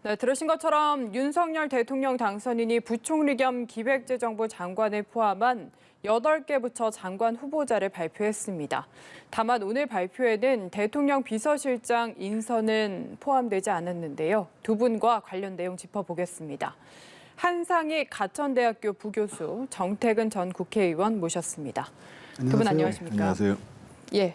네, 들으신 것처럼 윤석열 대통령 당선인이 부총리 겸 기획재정부 장관을 포함한 8개 부처 장관 후보자를 발표했습니다. 다만 오늘 발표에는 대통령 비서실장 인선은 포함되지 않았는데요. 두 분과 관련 내용 짚어보겠습니다. 한상희 가천대학교 부교수, 정태근 전 국회의원 모셨습니다. 두 분 안녕하십니까? 안녕하세요. 예.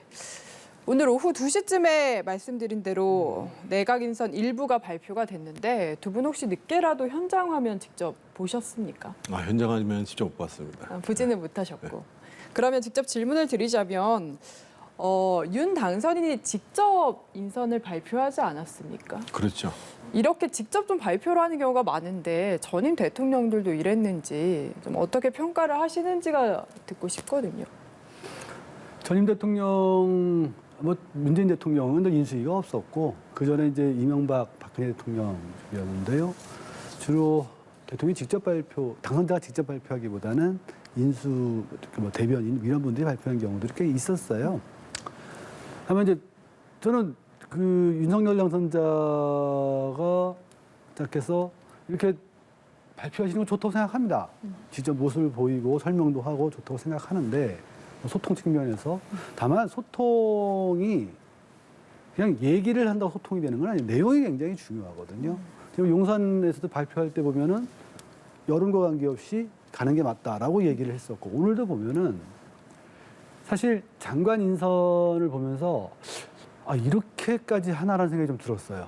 오늘 오후 2시쯤에 말씀드린 대로 내각 인선 일부가 발표가 됐는데 두 분 혹시 늦게라도 현장 화면 직접 보셨습니까? 현장 화면 직접 못 봤습니다. 보지는 못하셨고. 그러면 직접 질문을 드리자면 윤 당선인이 직접 인선을 발표하지 않았습니까? 그렇죠. 이렇게 직접 좀 발표를 하는 경우가 많은데 전임 대통령들도 이랬는지 좀 어떻게 평가를 하시는지가 듣고 싶거든요. 전임 대통령, 문재인 대통령은 인수위가 없었고 그 전에 이제 이명박, 박근혜 대통령이었는데요. 주로 대통령이 직접 발표, 당선자가 직접 발표하기보다는 인수, 대변인 이런 분들이 발표한 경우들이 꽤 있었어요. 다만 이제 저는 그 윤석열 당선자가 시작해서 이렇게 발표하시는 건 좋다고 생각합니다. 직접 모습을 보이고 설명도 하고 좋다고 생각하는데 소통 측면에서 다만 소통이 그냥 얘기를 한다고 소통이 되는 건 아니에요. 내용이 굉장히 중요하거든요. 지금 용산에서도 발표할 때 보면은 여론과 관계없이 가는 게 맞다라고 얘기를 했었고 오늘도 보면은 사실 장관 인선을 보면서 이렇게까지 하나라는 생각이 좀 들었어요.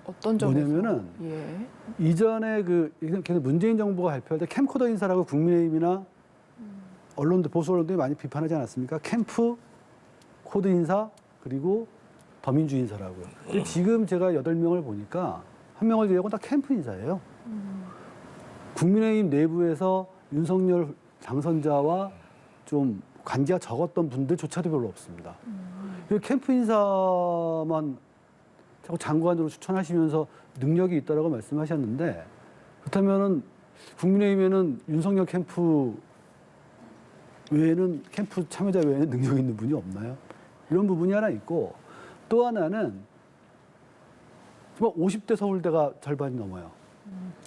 어떤 점에서? 뭐냐면은 예. 이전에 계속 문재인 정부가 발표할 때 캠코더 인사라고 국민의힘이나 언론들, 보수 언론들이 많이 비판하지 않았습니까? 캠프, 코드 인사, 그리고 더민주 인사라고요. 근데 지금 제가 8명을 보니까 한 명을 제외하고 다 캠프 인사예요. 국민의힘 내부에서 윤석열 당선자와 좀 관계가 적었던 분들조차도 별로 없습니다. 캠프 인사만 자꾸 장관으로 추천하시면서 능력이 있다라고 말씀하셨는데 그렇다면은 국민의힘에는 윤석열 캠프 외에는 캠프 참여자 외에는 능력 있는 분이 없나요? 이런 부분이 하나 있고 또 하나는 정말 50대 서울대가 절반이 넘어요.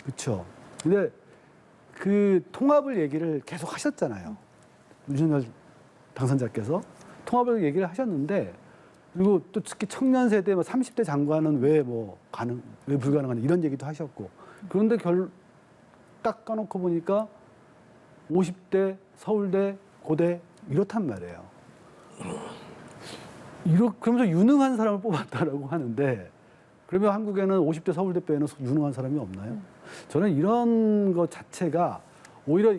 그렇죠. 근데 그 통합을 얘기를 계속 하셨잖아요. 윤석열 당선자께서 통합을 얘기를 하셨는데 그리고 또 특히 청년 세대 30대 장관은 왜 불가능하냐 이런 얘기도 하셨고 그런데 딱 까놓고 보니까 50대 서울대 고대 이렇단 말이에요. 그러면서 유능한 사람을 뽑았다라고 하는데 그러면 한국에는 50대 서울대 빼는 유능한 사람이 없나요? 저는 이런 것 자체가 오히려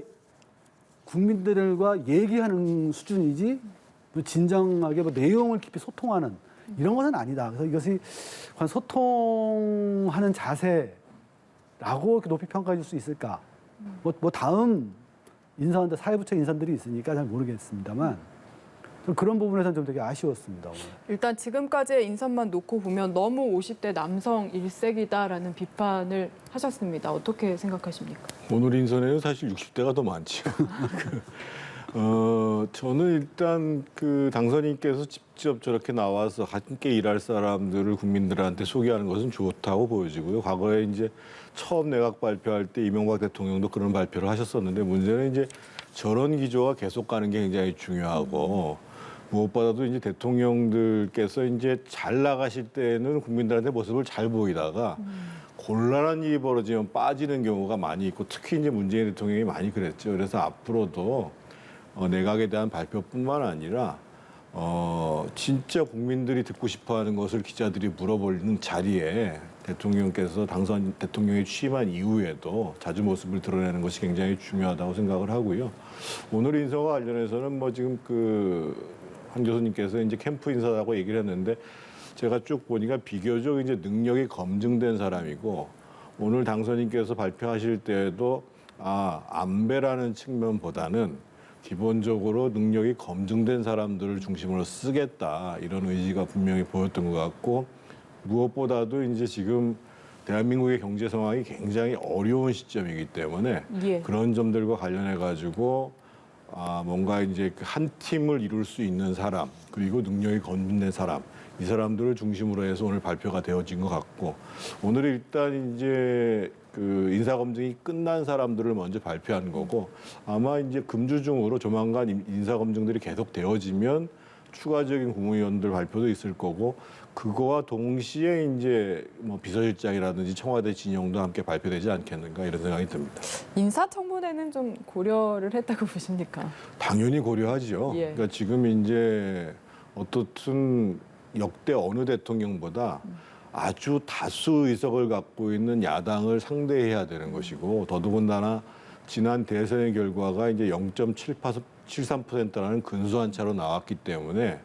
국민들과 얘기하는 수준이지 진정하게 내용을 깊이 소통하는 이런 것은 아니다. 그래서 이것이 소통하는 자세라고 이렇게 높이 평가해 줄 수 있을까? 다음 인사한다 사회부처 인사들이 있으니까 잘 모르겠습니다만 그런 부분에서는 좀 되게 아쉬웠습니다. 오늘. 일단 지금까지의 인선만 놓고 보면 너무 50대 남성 일색이다라는 비판을 하셨습니다. 어떻게 생각하십니까? 오늘 인선에는 사실 60대가 더 많죠. 저는 일단 그 당선인께서 직접 저렇게 나와서 함께 일할 사람들을 국민들한테 소개하는 것은 좋다고 보여지고요. 과거에 이제 처음 내각 발표할 때 이명박 대통령도 그런 발표를 하셨었는데 문제는 이제 저런 기조가 계속 가는 게 굉장히 중요하고 무엇보다도 이제 대통령들께서 이제 잘 나가실 때는 국민들한테 모습을 잘 보이다가 곤란한 일이 벌어지면 빠지는 경우가 많이 있고 특히 이제 문재인 대통령이 많이 그랬죠. 그래서 앞으로도 내각에 대한 발표뿐만 아니라 진짜 국민들이 듣고 싶어하는 것을 기자들이 물어보는 자리에 대통령께서 대통령이 취임한 이후에도 자주 모습을 드러내는 것이 굉장히 중요하다고 생각을 하고요. 오늘 인사와 관련해서는 지금 한 교수님께서 이제 캠프 인사라고 얘기를 했는데 제가 쭉 보니까 비교적 이제 능력이 검증된 사람이고 오늘 당선인께서 발표하실 때에도 안배라는 측면보다는 기본적으로 능력이 검증된 사람들을 중심으로 쓰겠다 이런 의지가 분명히 보였던 것 같고 무엇보다도 이제 지금 대한민국의 경제 상황이 굉장히 어려운 시점이기 때문에 그런 점들과 관련해 가지고 뭔가 이제 한 팀을 이룰 수 있는 사람 그리고 능력이 검증된 사람 이 사람들을 중심으로 해서 오늘 발표가 되어진 것 같고 오늘 일단 이제 그 인사검증이 끝난 사람들을 먼저 발표한 거고 아마 이제 금주중으로 조만간 인사검증들이 계속 되어지면 추가적인 국무위원들 발표도 있을 거고 그거와 동시에 이제 뭐 비서실장이라든지 청와대 진영도 함께 발표되지 않겠는가 이런 생각이 듭니다. 인사청문회는 좀 고려를 했다고 보십니까? 당연히 고려하죠. 예. 그러니까 지금 이제 어떻든 역대 어느 대통령보다 아주 다수 의석을 갖고 있는 야당을 상대해야 되는 것이고 더더군다나 지난 대선의 결과가 이제 0.73%라는 근소한 차로 나왔기 때문에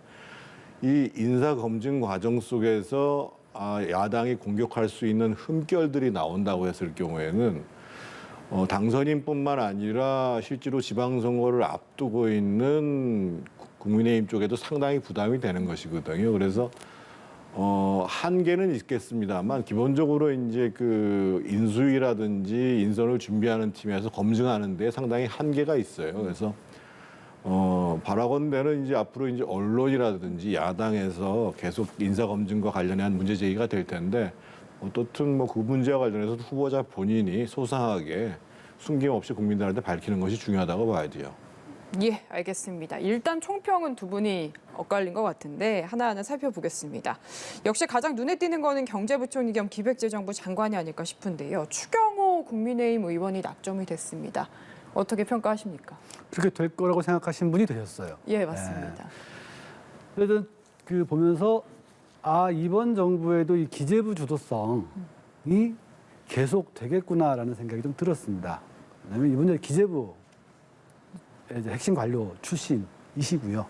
이 인사 검증 과정 속에서 야당이 공격할 수 있는 흠결들이 나온다고 했을 경우에는 당선인뿐만 아니라 실제로 지방선거를 앞두고 있는 국민의힘 쪽에도 상당히 부담이 되는 것이거든요. 그래서 한계는 있겠습니다만 기본적으로 이제 그 인수위라든지 인선을 준비하는 팀에서 검증하는 데 상당히 한계가 있어요. 그래서 바라건대는 이제 앞으로 이제 언론이라든지 야당에서 계속 인사 검증과 관련한 문제 제기가 될 텐데 어떻든 뭐 그 문제와 관련해서 후보자 본인이 소상하게 숨김없이 국민들한테 밝히는 것이 중요하다고 봐야 돼요. 예, 알겠습니다. 일단 총평은 두 분이 엇갈린 것 같은데 하나하나 살펴보겠습니다. 역시 가장 눈에 띄는 거는 경제부총리 겸 기획재정부 장관이 아닐까 싶은데요. 추경호 국민의힘 의원이 낙점이 됐습니다. 어떻게 평가하십니까? 그렇게 될 거라고 생각하신 분이 되셨어요. 예, 맞습니다. 그래서 그 보면서 이번 정부에도 이 기재부 주도성이 계속 되겠구나라는 생각이 좀 들었습니다. 왜냐하면 이분이 기재부 이제 핵심 관료 출신이시고요.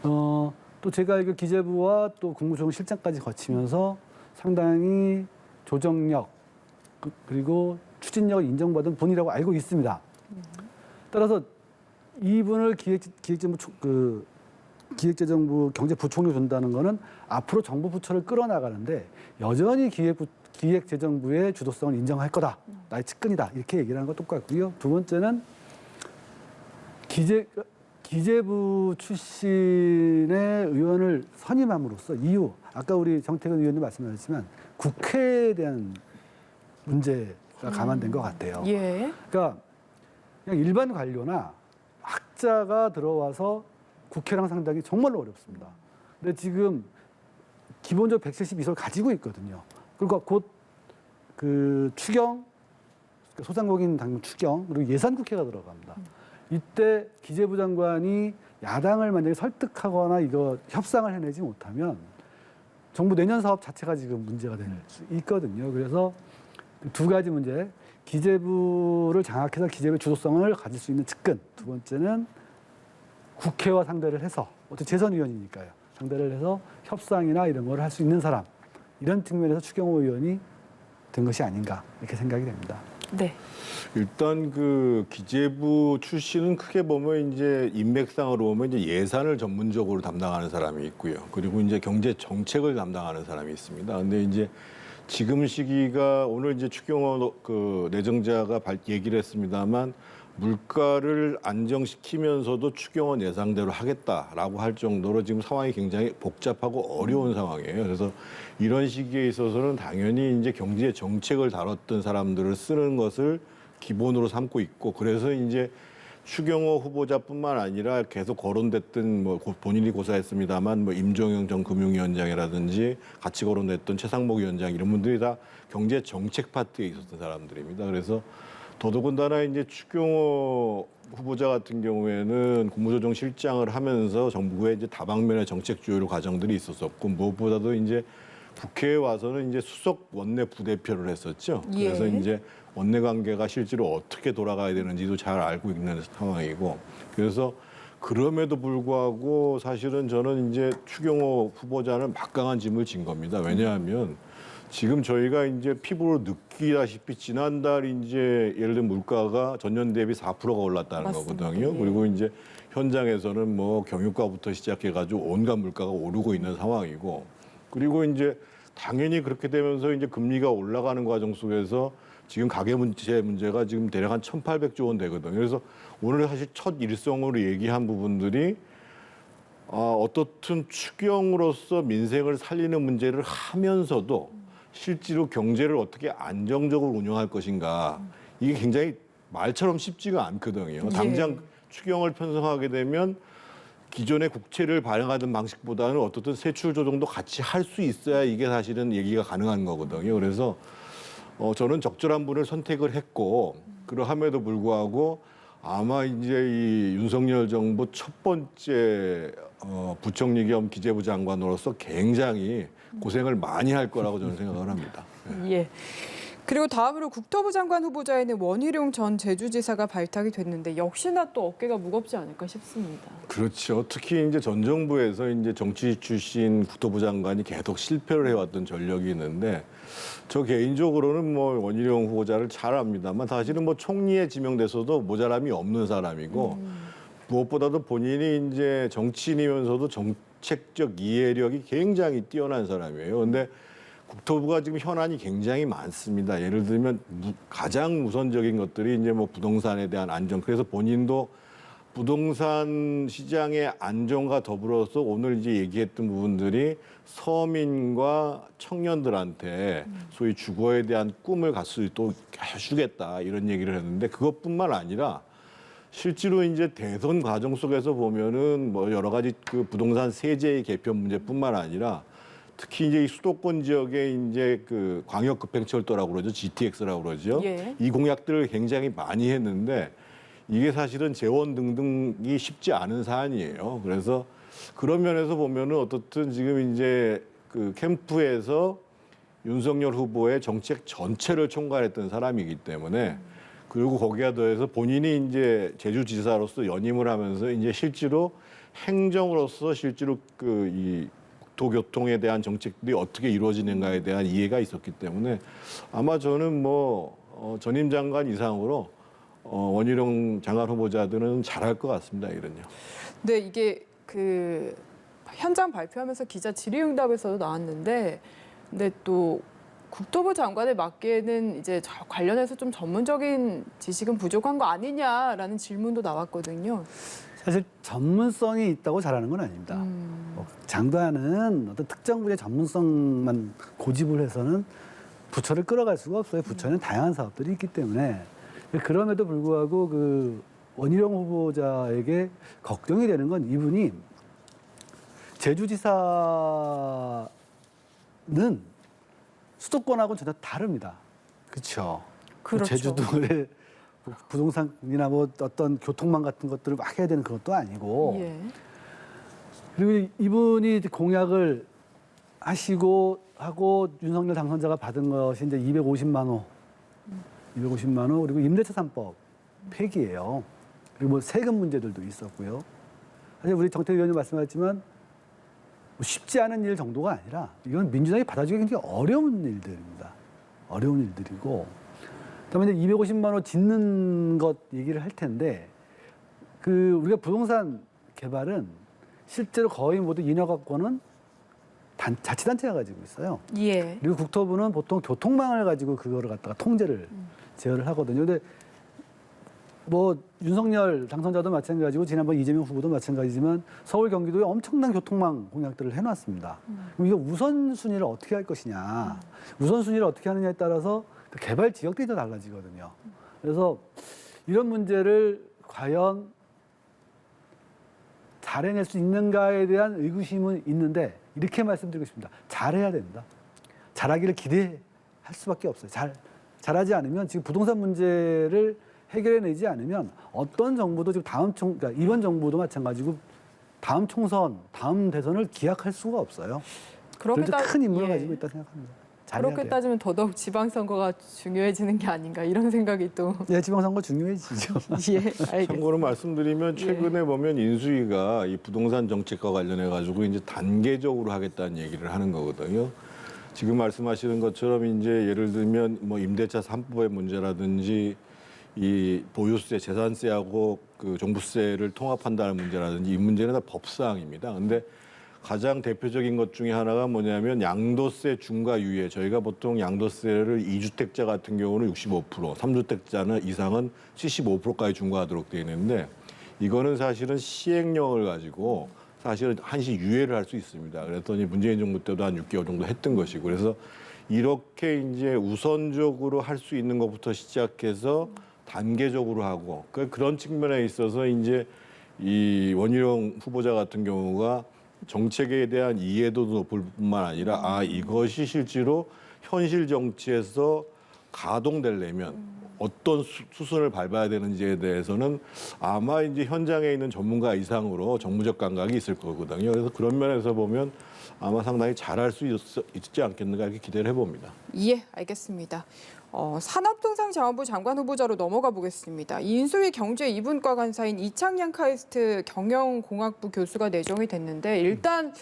또 제가 알기로 기재부와 또 국무조정실장까지 거치면서 상당히 조정력 그리고 추진력을 인정받은 분이라고 알고 있습니다. 따라서 이분을 기획재정부 경제부총리 준다는 거는 앞으로 정부 부처를 끌어나가는데 여전히 기획재정부의 주도성을 인정할 거다. 나의 측근이다. 이렇게 얘기를 하는 건 똑같고요. 두 번째는 기재부 출신의 의원을 선임함으로써 이유, 아까 우리 정태근 의원님 말씀하셨지만 국회에 대한 문제가 감안된 것 같아요. 예. 그러니까 그냥 일반 관료나 학자가 들어와서 국회랑 상당히 정말로 어렵습니다. 근데 지금 기본적으로 172석을 가지고 있거든요. 그러니까 곧 그 추경, 소상공인 당국 추경, 그리고 예산국회가 들어갑니다. 이때 기재부 장관이 야당을 만약에 설득하거나 이거 협상을 해내지 못하면 정부 내년 사업 자체가 지금 문제가 될 수 있거든요. 그래서 두 가지 문제, 기재부를 장악해서 기재부의 주도성을 가질 수 있는 측근. 두 번째는 국회와 상대를 해서, 어차피 재선위원이니까요. 상대를 해서 협상이나 이런 걸 할 수 있는 사람. 이런 측면에서 추경호 의원이 된 것이 아닌가 이렇게 생각이 됩니다. 네. 일단 그 기재부 출신은 크게 보면 이제 인맥상으로 보면 이제 예산을 전문적으로 담당하는 사람이 있고요. 그리고 이제 경제 정책을 담당하는 사람이 있습니다. 근데 이제 지금 시기가 오늘 이제 추경호 그 내정자가 얘기를 했습니다만 물가를 안정시키면서도 추경은 예상대로 하겠다라고 할 정도로 지금 상황이 굉장히 복잡하고 어려운 상황이에요. 그래서 이런 시기에 있어서는 당연히 이제 경제 정책을 다뤘던 사람들을 쓰는 것을 기본으로 삼고 있고 그래서 이제 추경호 후보자뿐만 아니라 계속 거론됐던 뭐 본인이 고사했습니다만 뭐 임종영 전 금융위원장이라든지 같이 거론됐던 최상목 위원장 이런 분들이 다 경제 정책 파트에 있었던 사람들입니다. 그래서 더더군다나 이제 추경호 후보자 같은 경우에는 국무조정실장을 하면서 정부의 이제 다방면의 정책 조율 과정들이 있었었고 무엇보다도 이제 국회에 와서는 이제 수석 원내 부대표를 했었죠. 예. 그래서 이제 원내 관계가 실제로 어떻게 돌아가야 되는지도 잘 알고 있는 상황이고 그래서 그럼에도 불구하고 사실은 저는 이제 추경호 후보자는 막강한 짐을 진 겁니다. 왜냐하면 지금 저희가 이제 피부로 느끼다시피 지난달 이제 예를 들면 물가가 전년 대비 4%가 올랐다는 맞습니다. 거거든요. 예. 그리고 이제 현장에서는 뭐 경유가부터 시작해가지고 온갖 물가가 오르고 있는 상황이고 그리고 이제 당연히 그렇게 되면서 이제 금리가 올라가는 과정 속에서 지금 가계 문제가 지금 대략 한 1,800조 원 되거든요. 그래서 오늘 사실 첫 일성으로 얘기한 부분들이 어떻든 추경으로서 민생을 살리는 문제를 하면서도 실제로 경제를 어떻게 안정적으로 운영할 것인가 이게 굉장히 말처럼 쉽지가 않거든요. 당장 추경을 편성하게 되면 기존의 국채를 발행하던 방식보다는 어떻든 세출 조정도 같이 할 수 있어야 이게 사실은 얘기가 가능한 거거든요. 그래서 저는 적절한 분을 선택을 했고 그러함에도 불구하고 아마 이제 이 윤석열 정부 첫 번째 부총리 겸 기재부 장관으로서 굉장히 고생을 많이 할 거라고 저는 생각을 합니다. 예. 그리고 다음으로 국토부 장관 후보자에는 원희룡 전 제주지사가 발탁이 됐는데 역시나 또 어깨가 무겁지 않을까 싶습니다. 그렇죠. 특히 이제 전 정부에서 이제 정치 출신 국토부 장관이 계속 실패를 해왔던 전력이 있는데 저 개인적으로는 뭐 원희룡 후보자를 잘 압니다만 사실은 뭐 총리에 지명돼서도 모자람이 없는 사람이고 무엇보다도 본인이 이제 정치인이면서도 정책적 이해력이 굉장히 뛰어난 사람이에요. 근데 국토부가 지금 현안이 굉장히 많습니다. 예를 들면 가장 우선적인 것들이 이제 뭐 부동산에 대한 안정. 그래서 본인도 부동산 시장의 안정과 더불어서 오늘 이제 얘기했던 부분들이 서민과 청년들한테 소위 주거에 대한 꿈을 갖을 수 있도록 해주겠다 이런 얘기를 했는데 그것뿐만 아니라 실제로 이제 대선 과정 속에서 보면은 뭐 여러 가지 그 부동산 세제의 개편 문제뿐만 아니라 특히 이제 이 수도권 지역에 이제 그 광역급행철도라고 그러죠. GTX라고 그러죠. 예. 이 공약들을 굉장히 많이 했는데 이게 사실은 재원 등등이 쉽지 않은 사안이에요. 그래서 그런 면에서 보면은 어떻든 지금 이제 그 캠프에서 윤석열 후보의 정책 전체를 총괄했던 사람이기 때문에 그리고 거기에 더해서 본인이 이제 제주지사로서 연임을 하면서 이제 실제로 행정으로서 실제로 그 이 도교통에 대한 정책들이 어떻게 이루어지는가에 대한 이해가 있었기 때문에 아마 저는 뭐 전임 장관 이상으로 원희룡 장관 후보자들은 잘할 것 같습니다. 이런요. 네, 이게 그 현장 발표하면서 기자 질의응답에서도 나왔는데, 근데 또 국토부 장관을 맡기에는 이제 관련해서 좀 전문적인 지식은 부족한 거 아니냐라는 질문도 나왔거든요. 사실 전문성이 있다고 잘하는 건 아닙니다. 장관은 어떤 특정 분야의 전문성만 고집을 해서는 부처를 끌어갈 수가 없어요. 부처는 다양한 사업들이 있기 때문에. 그럼에도 불구하고 그 원희룡 후보자에게 걱정이 되는 건 이분이 제주지사는 수도권하고는 전혀 다릅니다. 그렇죠. 그렇죠. 제주도에 부동산이나 뭐 어떤 교통망 같은 것들을 막 해야 되는 그것도 아니고. 예. 그리고 이분이 공약을 하시고 하고 윤석열 당선자가 받은 것이 이제 250만 호. 250만 호 그리고 임대차 3법 폐기예요. 그리고 뭐 세금 문제들도 있었고요. 사실 우리 정태규 의원님 말씀하셨지만 뭐 쉽지 않은 일 정도가 아니라 이건 민주당이 받아주기 굉장히 어려운 일들입니다. 어려운 일들이고 그다음에 이제 250만 호 짓는 것 얘기를 할 텐데 그 우리가 부동산 개발은 실제로 거의 모두 인허가권은 자치단체가 가지고 있어요. 예. 그리고 국토부는 보통 교통망을 가지고 그거를 갖다가 통제를 제어를 하거든요. 근데 뭐 윤석열 당선자도 마찬가지고 지난번 이재명 후보도 마찬가지지만 서울 경기도에 엄청난 교통망 공약들을 해놨습니다. 그럼 이거 우선순위를 어떻게 할 것이냐. 우선순위를 어떻게 하느냐에 따라서 개발 지역들이 더 달라지거든요. 그래서 이런 문제를 과연 잘 해낼 수 있는가에 대한 의구심은 있는데 이렇게 말씀드리고 싶습니다. 잘해야 된다. 잘하기를 기대할 수밖에 없어요. 잘하지 않으면 지금 부동산 문제를 해결해내지 않으면 어떤 정부도 지금 그러니까 이번 정부도 마찬가지고 다음 총선, 다음 대선을 기약할 수가 없어요. 그래서 큰 임무를 가지고 있다 생각합니다. 그렇게 따지면 더더욱 지방선거가 중요해지는 게 아닌가 이런 생각이 또. 네, 지방선거 중요해지죠. 예, 알겠습니다. 참고로 말씀드리면 최근에 보면 인수위가 이 부동산 정책과 관련해 가지고 이제 단계적으로 하겠다는 얘기를 하는 거거든요. 지금 말씀하시는 것처럼 이제 예를 들면 뭐 임대차 3법의 문제라든지 이 보유세, 재산세하고 그 종부세를 통합한다는 문제라든지 이 문제는 다 법사항입니다. 근데 가장 대표적인 것 중에 하나가 뭐냐면 양도세 중과 유예. 저희가 보통 양도세를 2주택자 같은 경우는 65%, 3주택자는 이상은 75%까지 중과하도록 되어 있는데 이거는 사실은 시행령을 가지고 사실은 한시 유예를 할 수 있습니다. 그랬더니 문재인 정부 때도 한 6개월 정도 했던 것이고 그래서 이렇게 이제 우선적으로 할 수 있는 것부터 시작해서 단계적으로 하고 그런 측면에 있어서 이제 이 원희룡 후보자 같은 경우가 정책에 대한 이해도도 높을 뿐만 아니라 이것이 실제로 현실 정치에서 가동되려면 어떤 수순을 밟아야 되는지에 대해서는 아마 이제 현장에 있는 전문가 이상으로 정무적 감각이 있을 거거든요. 그래서 그런 면에서 보면 아마 상당히 잘할 수 있지 않겠는가 이렇게 기대를 해봅니다. 예, 알겠습니다. 산업통상자원부 장관 후보자로 넘어가 보겠습니다. 인수위 경제 2분과 간사인 이창양 카이스트 경영공학부 교수가 내정이 됐는데 일단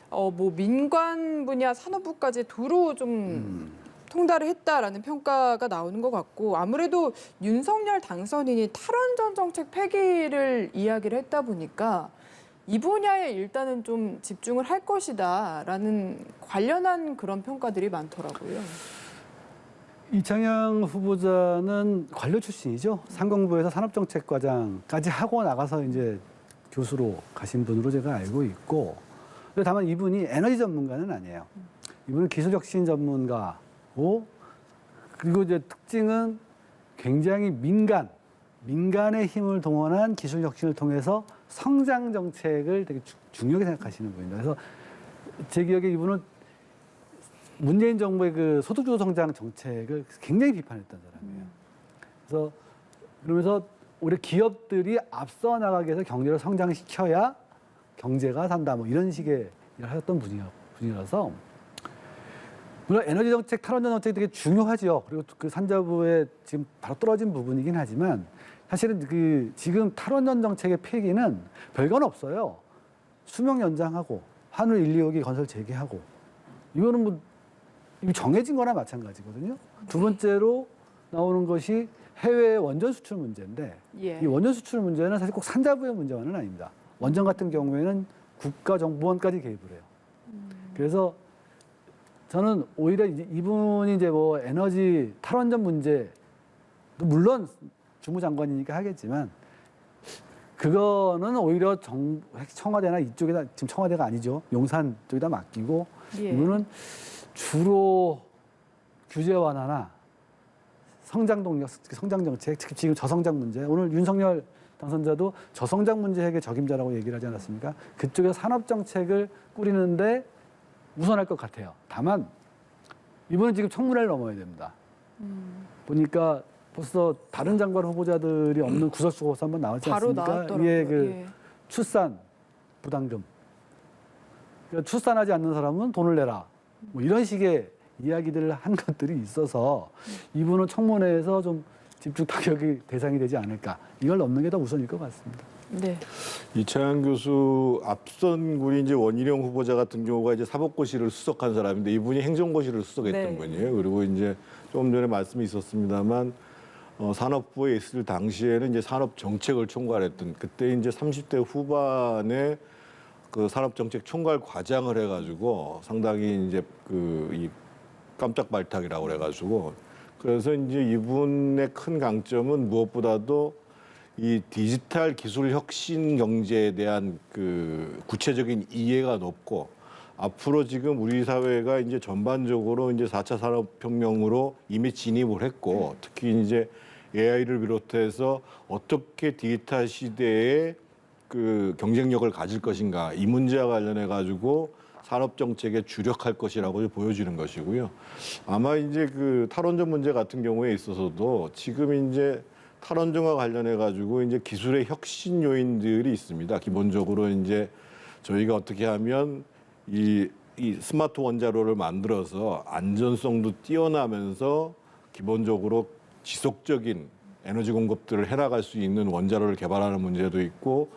뭐 민관 분야 산업부까지 두루 좀 통달을 했다라는 평가가 나오는 것 같고 아무래도 윤석열 당선인이 탈원전 정책 폐기를 이야기를 했다 보니까 이 분야에 일단은 좀 집중을 할 것이다라는 관련한 그런 평가들이 많더라고요. 이창양 후보자는 관료 출신이죠. 상공부에서 산업정책과장까지 하고 나가서 이제 교수로 가신 분으로 제가 알고 있고, 다만 이분이 에너지 전문가는 아니에요. 이분은 기술혁신 전문가고, 그리고 이제 특징은 굉장히 민간의 힘을 동원한 기술혁신을 통해서 성장 정책을 되게 중요하게 생각하시는 분입니다. 그래서 제 기억에 이분은 문재인 정부의 그 소득주도 성장 정책을 굉장히 비판했던 사람이에요. 그래서 그러면서 우리 기업들이 앞서 나가기 위해서 경제를 성장시켜야 경제가 산다. 뭐 이런 식의 일을 하셨던 분이라서 물론 에너지 정책, 탈원전 정책이 되게 중요하죠. 그리고 그 산자부에 지금 바로 떨어진 부분이긴 하지만 사실은 그 지금 탈원전 정책의 폐기는 별건 없어요. 수명 연장하고 한울 1, 2호기 건설 재개하고 이거는 뭐 이미 정해진 거나 마찬가지거든요. 두 번째로 나오는 것이 해외 원전 수출 문제인데 예. 이 원전 수출 문제는 사실 꼭 산자부의 문제만은 아닙니다. 원전 같은 경우에는 국가 정부원까지 개입을 해요. 그래서 저는 오히려 이분이 이제 뭐 에너지 탈원전 문제 물론 주무장관이니까 하겠지만 그거는 오히려 청와대나 이쪽에다 지금 청와대가 아니죠. 용산 쪽에다 맡기고 예. 이분은 주로 규제 완화나 성장 동력, 성장 정책, 특히 지금 저성장 문제. 오늘 윤석열 당선자도 저성장 문제 해결 적임자라고 얘기를 하지 않았습니까? 그쪽에서 산업 정책을 꾸리는데 우선할 것 같아요. 다만 이번은 지금 청문회를 넘어야 됩니다. 보니까 벌써 다른 장관 후보자들이 없는 구설수고서 한번 나왔지 바로 않습니까? 나왔더라고요. 이게 그 예. 출산 부담금. 그러니까 출산하지 않는 사람은 돈을 내라. 뭐 이런 식의 이야기들을 한 것들이 있어서 이분은 청문회에서 좀 집중 타격이 대상이 되지 않을까. 이걸 넘는 게 더 우선일 것 같습니다. 네. 이창양 교수 앞선 분이 이제 원희룡 후보자 같은 경우가 이제 사법고시를 수석한 사람인데 이분이 행정고시를 수석했던 네. 분이에요. 그리고 이제 조금 전에 말씀이 있었습니다만 산업부에 있을 당시에는 이제 산업정책을 총괄했던 그때 이제 30대 후반에 그 산업정책 총괄 과장을 해가지고 상당히 이제 이 깜짝 발탁이라고 그래가지고 그래서 이제 이분의 큰 강점은 무엇보다도 이 디지털 기술 혁신 경제에 대한 그 구체적인 이해가 높고 앞으로 지금 우리 사회가 이제 전반적으로 이제 4차 산업혁명으로 이미 진입을 했고 특히 이제 AI를 비롯해서 어떻게 디지털 시대에 그 경쟁력을 가질 것인가 이 문제와 관련해 가지고 산업 정책에 주력할 것이라고 보여지는 것이고요. 아마 이제 그 탈원전 문제 같은 경우에 있어서도 지금 이제 탈원전과 관련해 가지고 이제 기술의 혁신 요인들이 있습니다. 기본적으로 이제 저희가 어떻게 하면 이 스마트 원자로를 만들어서 안전성도 뛰어나면서 기본적으로 지속적인 에너지 공급들을 해나갈 수 있는 원자로를 개발하는 문제도 있고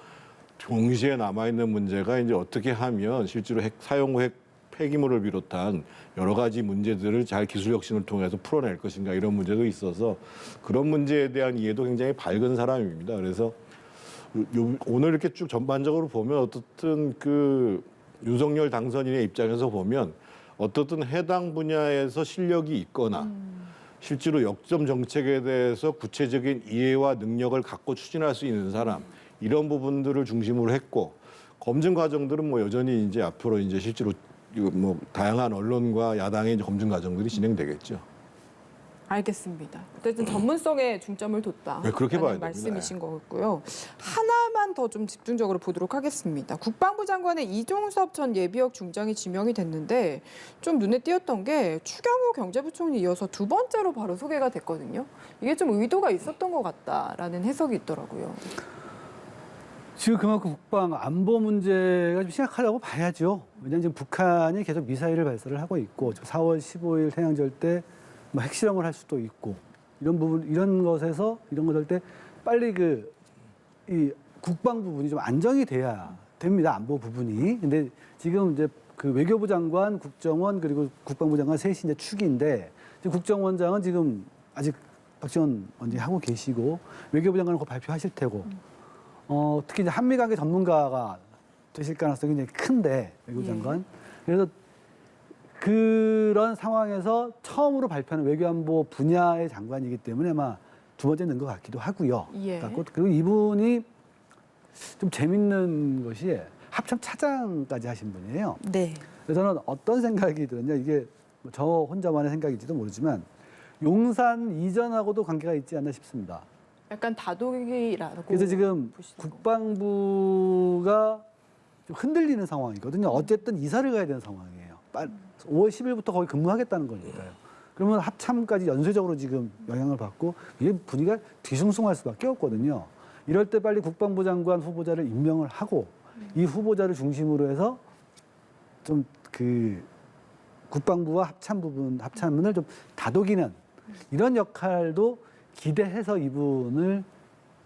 동시에 남아있는 문제가 이제 어떻게 하면 실제로 사용 후 폐기물을 비롯한 여러 가지 문제들을 잘 기술 혁신을 통해서 풀어낼 것인가 이런 문제도 있어서 그런 문제에 대한 이해도 굉장히 밝은 사람입니다. 그래서 오늘 이렇게 쭉 전반적으로 보면 어떻든 그 윤석열 당선인의 입장에서 보면 어떻든 해당 분야에서 실력이 있거나 실제로 역점 정책에 대해서 구체적인 이해와 능력을 갖고 추진할 수 있는 사람 이런 부분들을 중심으로 했고 검증 과정들은 뭐 여전히 이제 앞으로 이제 실제로 이거 뭐 다양한 언론과 야당의 이제 검증 과정들이 진행되겠죠. 알겠습니다. 어쨌든 전문성에 중점을 뒀다. 네, 그렇게 봐야 됩니다. 말씀이신 거고요. 하나만 더 좀 집중적으로 보도록 하겠습니다. 국방부 장관의 이종섭 전 예비역 중장이 지명이 됐는데 좀 눈에 띄었던 게 추경호 경제부총리 이어서 두 번째로 바로 소개가 됐거든요. 이게 좀 의도가 있었던 것 같다라는 해석이 있더라고요. 지금 그만큼 국방 안보 문제가 좀 심각하다고 봐야죠. 왜냐하면 지금 북한이 계속 미사일을 발사를 하고 있고 4월 15일 태양절 때 뭐 핵실험을 할 수도 있고 이런 부분 이런 것을 할 때 빨리 이 국방 부분이 좀 안정이 돼야 됩니다. 안보 부분이. 근데 지금 이제 그 외교부 장관, 국정원 그리고 국방부 장관 셋이 이제 축인데 국정원장은 지금 아직 박지원 원장이 하고 계시고 외교부 장관은 곧 발표하실 테고. 특히 이제 한미 관계 전문가가 되실 가능성이 굉장히 큰데 외교부 장관. 그래서 그런 상황에서 처음으로 발표하는 외교안보 분야의 장관이기 때문에 아마 두 번째 는 것 같기도 하고요. 예. 그리고 이분이 좀 재밌는 것이 합참 차장까지 하신 분이에요. 네. 그래서 저는 어떤 생각이 들었냐 이게 저 혼자만의 생각일지도 모르지만 용산 이전하고도 관계가 있지 않나 싶습니다. 약간 다독이라고. 그래서 지금 보시는 국방부가 좀 흔들리는 상황이거든요. 어쨌든 이사를 가야 되는 상황이에요. 5월 10일부터 거기 근무하겠다는 거니까요. 그러면 합참까지 연쇄적으로 지금 영향을 받고 이게 분위기가 뒤숭숭할 수밖에 없거든요. 이럴 때 빨리 국방부 장관 후보자를 임명을 하고 이 후보자를 중심으로 해서 좀 그 국방부와 합참문을 좀 다독이는 이런 역할도 기대해서 이분을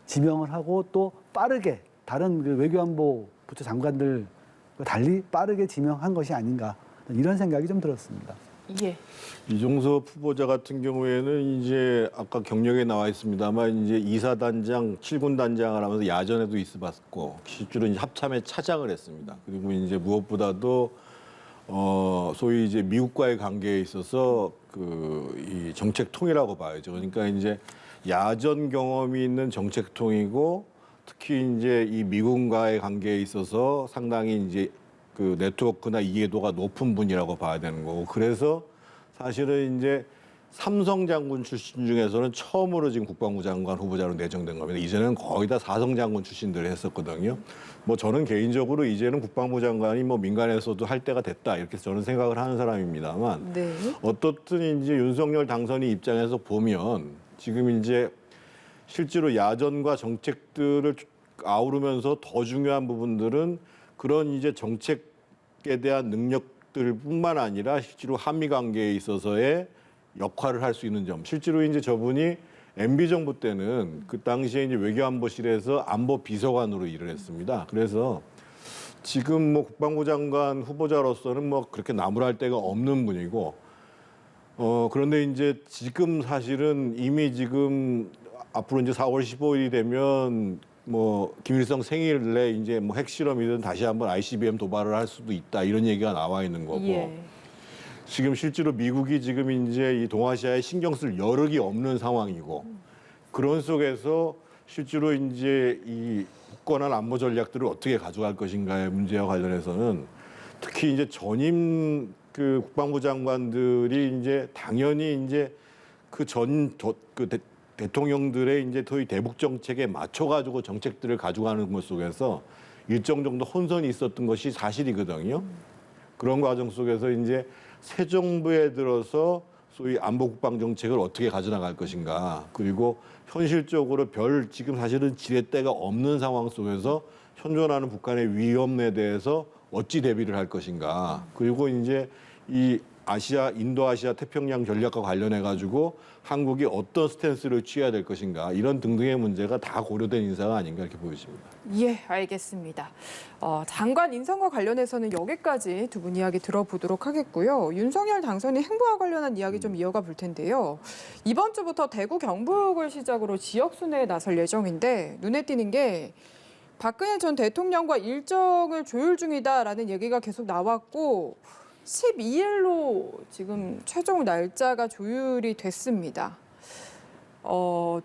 지명을 하고 또 빠르게 다른 그 외교안보 부처 장관들과 달리 빠르게 지명한 것이 아닌가 이런 생각이 좀 들었습니다. 예. 이종섭 후보자 같은 경우에는 이제 아까 경력에 나와 있습니다만 이제 이사단장, 7군 단장을 하면서 야전에도 있어봤고 실제로 이제 합참의 차장을 했습니다. 그리고 이제 무엇보다도 소위 이제 미국과의 관계에 있어서 이 정책통이라고 봐야죠. 그러니까 이제 야전 경험이 있는 정책통이고 특히 이제 이 미국과의 관계에 있어서 상당히 이제 그 네트워크나 이해도가 높은 분이라고 봐야 되는 거고 그래서 사실은 이제 삼성 장군 출신 중에서는 처음으로 지금 국방부 장관 후보자로 내정된 겁니다. 이제는 거의 다 사성 장군 출신들을 했었거든요. 뭐 저는 개인적으로 이제는 국방부 장관이 뭐 민간에서도 할 때가 됐다 이렇게 저는 생각을 하는 사람입니다만 네. 어떻든 이제 윤석열 당선인 입장에서 보면 지금 이제 실제로 야전과 정책들을 아우르면서 더 중요한 부분들은 그런 이제 정책에 대한 능력들뿐만 아니라 실제로 한미 관계에 있어서의 역할을 할 수 있는 점. 실제로 이제 저분이 MB 정부 때는 그 당시에 이제 외교안보실에서 안보 비서관으로 일을 했습니다. 그래서 지금 뭐 국방부 장관 후보자로서는 뭐 그렇게 나무랄 데가 없는 분이고 그런데 이제 지금 사실은 이미 지금 앞으로 이제 4월 15일이 되면 뭐 김일성 생일에 이제 뭐 핵실험이든 다시 한번 ICBM 도발을 할 수도 있다 이런 얘기가 나와 있는 거고 예. 지금 실제로 미국이 지금 이제 이 동아시아에 신경 쓸 여력이 없는 상황이고 그런 속에서 실제로 이제 이 굳건한 안보 전략들을 어떻게 가져갈 것인가의 문제와 관련해서는 특히 이제 전임 그 국방부 장관들이 이제 당연히 이제 대통령들의 이제 소위 대북 정책에 맞춰가지고 정책들을 가져가는 것 속에서 일정 정도 혼선이 있었던 것이 사실이거든요. 그런 과정 속에서 이제 새 정부에 들어서 소위 안보 국방 정책을 어떻게 가져나갈 것인가. 그리고 현실적으로 지금 사실은 지렛대가 없는 상황 속에서 현존하는 북한의 위험에 대해서 어찌 대비를 할 것인가. 그리고 이제 이 인도아시아 태평양 전략과 관련해 가지고 한국이 어떤 스탠스를 취해야 될 것인가 이런 등등의 문제가 다 고려된 인사가 아닌가 이렇게 보여집니다. 예, 알겠습니다. 장관 인선과 관련해서는 여기까지 두 분 이야기 들어보도록 하겠고요. 윤석열 당선인 행보와 관련한 이야기 좀 이어가 볼 텐데요. 이번 주부터 대구 경북을 시작으로 지역 순회에 나설 예정인데 눈에 띄는 게 박근혜 전 대통령과 일정을 조율 중이다라는 얘기가 계속 나왔고 12일로 지금 최종 날짜가 조율이 됐습니다.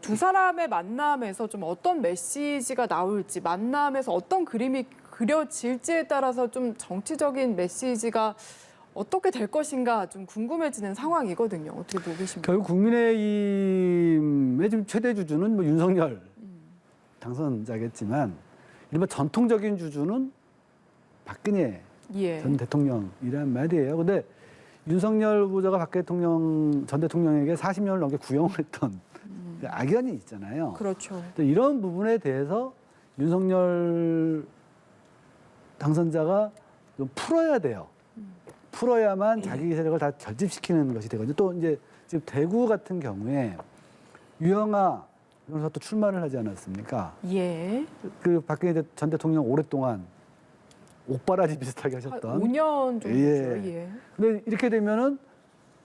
두 사람의 만남에서 좀 어떤 메시지가 나올지, 만남에서 어떤 그림이 그려질지에 따라서 좀 정치적인 메시지가 어떻게 될 것인가 좀 궁금해지는 상황이거든요. 어떻게 보고 계십니까? 결국 국민의힘의 지금 최대 주주는 뭐 윤석열 당선자겠지만 이른바 전통적인 주주는 박근혜 예. 전 대통령이란 말이에요. 근데 윤석열 후보자가 전 대통령에게 40년을 넘게 구형을 했던 악연이 있잖아요. 그렇죠. 이런 부분에 대해서 윤석열 당선자가 좀 풀어야 돼요. 풀어야만 자기 세력을 다 결집시키는 것이 되거든요. 또 이제 지금 대구 같은 경우에 유영아 변호사 또 출마를 하지 않았습니까? 예. 그 박근혜 전 대통령 오랫동안 옥바라지 비슷하게 한 하셨던. 5년 정도죠. 예. 근데 이렇게 되면은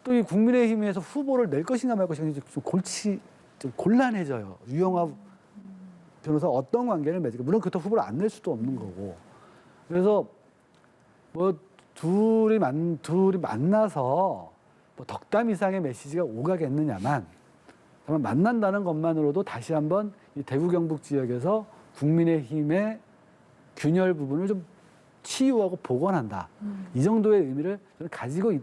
또 이 국민의힘에서 후보를 낼 것인가 말 것인가 좀 곤란해져요. 유영아 변호사 어떤 관계를 맺을까? 물론 그렇다고 후보를 안 낼 수도 없는 거고. 그래서 뭐 둘이 만나서 뭐 덕담 이상의 메시지가 오가겠느냐만 다만 만난다는 것만으로도 다시 한번 이 대구 경북 지역에서 국민의힘의 균열 부분을 좀 치유하고 복원한다. 이 정도의 의미를 저는 가지고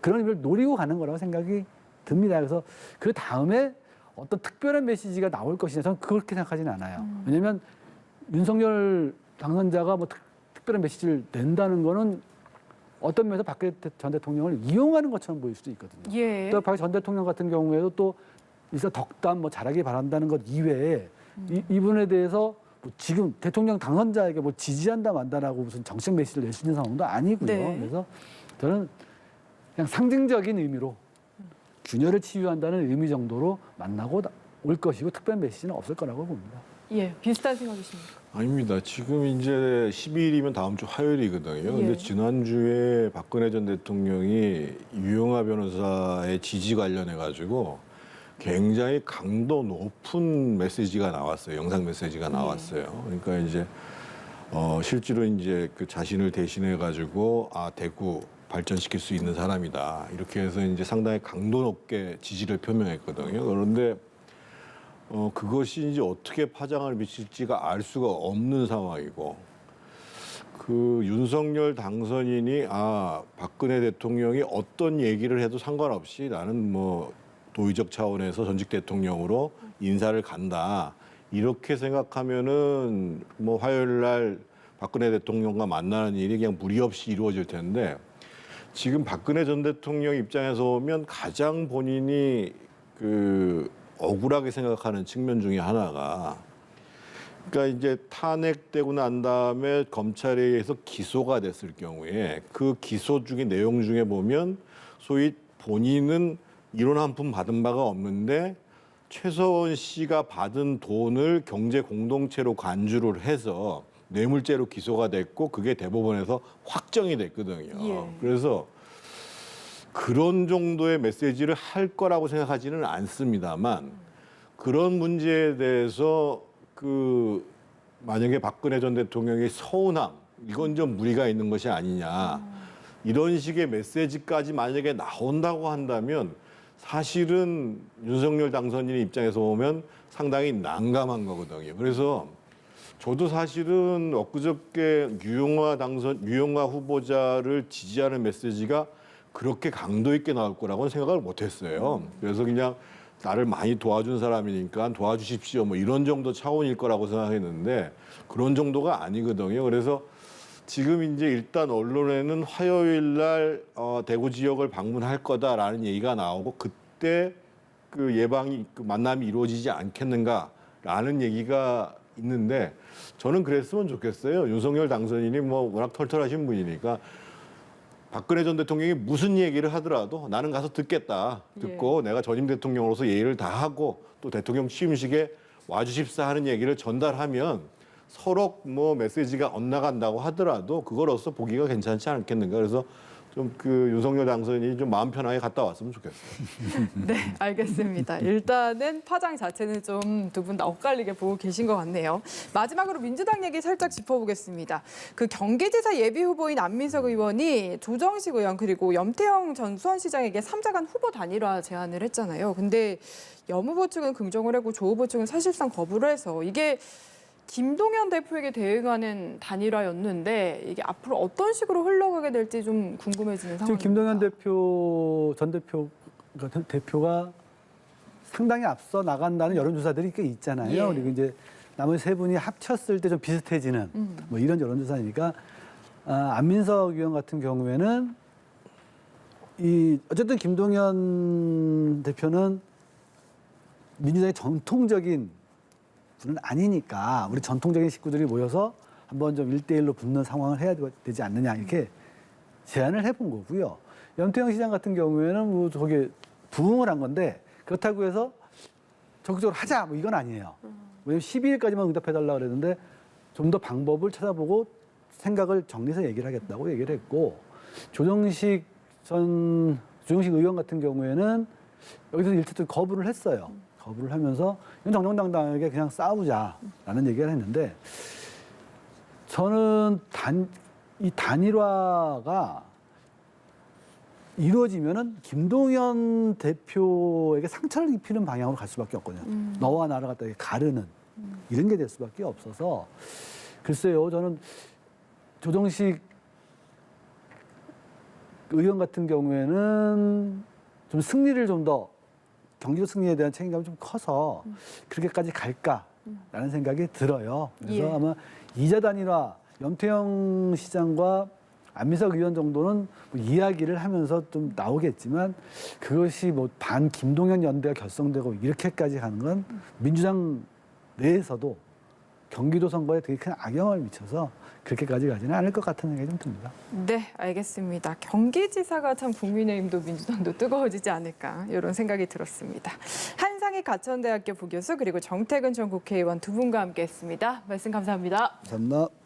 그런 의미를 노리고 가는 거라고 생각이 듭니다. 그래서 그 다음에 어떤 특별한 메시지가 나올 것이냐 저는 그렇게 생각하지는 않아요. 왜냐하면 윤석열 당선자가 뭐 특별한 메시지를 낸다는 거는 어떤 면에서 박근혜 전 대통령을 이용하는 것처럼 보일 수도 있거든요. 예. 또 박 전 대통령 같은 경우에도 또 일단 덕담 뭐 잘하길 바란다는 것 이외에 이분에 대해서 뭐 지금 대통령 당선자에게 뭐 지지한다 만다라고 무슨 정책 메시지를 낼 수 있는 상황도 아니고요. 네. 그래서 저는 그냥 상징적인 의미로 균열을 치유한다는 의미 정도로 만나고 올 것이고 특별한 메시지는 없을 거라고 봅니다. 예. 비슷한 생각이십니까? 아닙니다. 지금 이제 12일이면 다음 주 화요일이거든요. 근데 예. 지난주에 박근혜 전 대통령이 유영아 변호사의 지지 관련해 가지고 굉장히 강도 높은 메시지가 나왔어요. 영상 메시지가 나왔어요. 그러니까 이제 실제로 이제 그 자신을 대신해 가지고 대구 발전시킬 수 있는 사람이다. 이렇게 해서 이제 상당히 강도 높게 지지를 표명했거든요. 그런데 그것이 이제 어떻게 파장을 미칠지가 알 수가 없는 상황이고, 그 윤석열 당선인이 박근혜 대통령이 어떤 얘기를 해도 상관없이 나는 뭐 도의적 차원에서 전직 대통령으로 인사를 간다. 이렇게 생각하면은 뭐 화요일 날 박근혜 대통령과 만나는 일이 그냥 무리 없이 이루어질 텐데, 지금 박근혜 전 대통령 입장에서 보면 가장 본인이 억울하게 생각하는 측면 중에 하나가, 그러니까 이제 탄핵되고 난 다음에 검찰에 의해서 기소가 됐을 경우에 그 기소 중에 내용 중에 보면 소위 본인은 이론 한 푼 받은 바가 없는데 최서원 씨가 받은 돈을 경제 공동체로 간주를 해서 뇌물죄로 기소가 됐고 그게 대법원에서 확정이 됐거든요. 예. 그래서 그런 정도의 메시지를 할 거라고 생각하지는 않습니다만, 그런 문제에 대해서 만약에 박근혜 전 대통령의 서운함, 이건 좀 무리가 있는 것이 아니냐, 이런 식의 메시지까지 만약에 나온다고 한다면 사실은 윤석열 당선인의 입장에서 보면 상당히 난감한 거거든요. 그래서 저도 사실은 엊그저께 유영아 후보자를 지지하는 메시지가 그렇게 강도 있게 나올 거라고는 생각을 못했어요. 그래서 그냥 나를 많이 도와준 사람이니까 도와주십시오, 뭐 이런 정도 차원일 거라고 생각했는데 그런 정도가 아니거든요. 그래서 지금 이제 일단 언론에는 화요일 날 대구 지역을 방문할 거다라는 얘기가 나오고 그때 만남이 이루어지지 않겠는가라는 얘기가 있는데, 저는 그랬으면 좋겠어요. 윤석열 당선인이 뭐 워낙 털털하신 분이니까 박근혜 전 대통령이 무슨 얘기를 하더라도 나는 가서 듣겠다. 듣고 내가 전임 대통령으로서 예의를 다하고 또 대통령 취임식에 와주십사 하는 얘기를 전달하면 서로 뭐 메시지가 엇나간다고 하더라도 그거로서 보기가 괜찮지 않겠는가. 그래서 좀 윤석열 당선인이 좀 마음 편하게 갔다 왔으면 좋겠어요. 네, 알겠습니다. 일단은 파장 자체는 좀 두 분 다 엇갈리게 보고 계신 것 같네요. 마지막으로 민주당 얘기 살짝 짚어보겠습니다. 경기지사 예비 후보인 안민석 의원이 조정식 의원 그리고 염태영 전 수원시장에게 3자간 후보 단일화 제안을 했잖아요. 근데 염 후보 측은 긍정을 하고 조 후보 측은 사실상 거부를 해서 이게 김동연 대표에게 대응하는 단일화였는데 이게 앞으로 어떤 식으로 흘러가게 될지 좀 궁금해지는 지금 상황입니다. 김동연 대표가 상당히 앞서 나간다는 여론조사들이 꽤 있잖아요. 예. 그리고 이제 나머지 세 분이 합쳤을 때 좀 비슷해지는 뭐 이런 여론조사니까 안민석 의원 같은 경우에는 어쨌든 김동연 대표는 민주당의 전통적인 분은 아니니까 우리 전통적인 식구들이 모여서 한번 좀 1대1로 붙는 상황을 해야 되지 않느냐 이렇게 제안을 해본 거고요. 연태영 시장 같은 경우에는 뭐 저게 부응을 한 건데 그렇다고 해서 적극적으로 하자 뭐 이건 아니에요. 왜냐면 12일까지만 응답해달라 그랬는데 좀 더 방법을 찾아보고 생각을 정리해서 얘기를 하겠다고 얘기를 했고 조정식 의원 같은 경우에는 여기서 일차적으로 거부를 했어요. 거부를 하면서 이건 정정당당하게 그냥 싸우자라는 얘기를 했는데 저는 이 단일화가 이루어지면은 김동연 대표에게 상처를 입히는 방향으로 갈 수밖에 없거든요. 너와 나를 갖다 가르는 이런 게 될 수밖에 없어서 글쎄요. 저는 조정식 의원 같은 경우에는 좀 승리를 좀 더 경기도 승리에 대한 책임감이 좀 커서 그렇게까지 갈까라는 생각이 들어요. 그래서 예. 아마 이자 단일화 연태영 시장과 안민석 의원 정도는 뭐 이야기를 하면서 좀 나오겠지만 그것이 뭐 반 김동연 연대가 결성되고 이렇게까지 가는 건 민주당 내에서도 경기도 선거에 되게 큰 악영향을 미쳐서 그렇게까지 가지는 않을 것 같은 생각이 좀 듭니다. 네, 알겠습니다. 경기지사가 참 국민의힘도 민주당도 뜨거워지지 않을까 이런 생각이 들었습니다. 한상희 가천대학교 부교수 그리고 정태근 전 국회의원 두 분과 함께했습니다. 말씀 감사합니다. 감사합니다.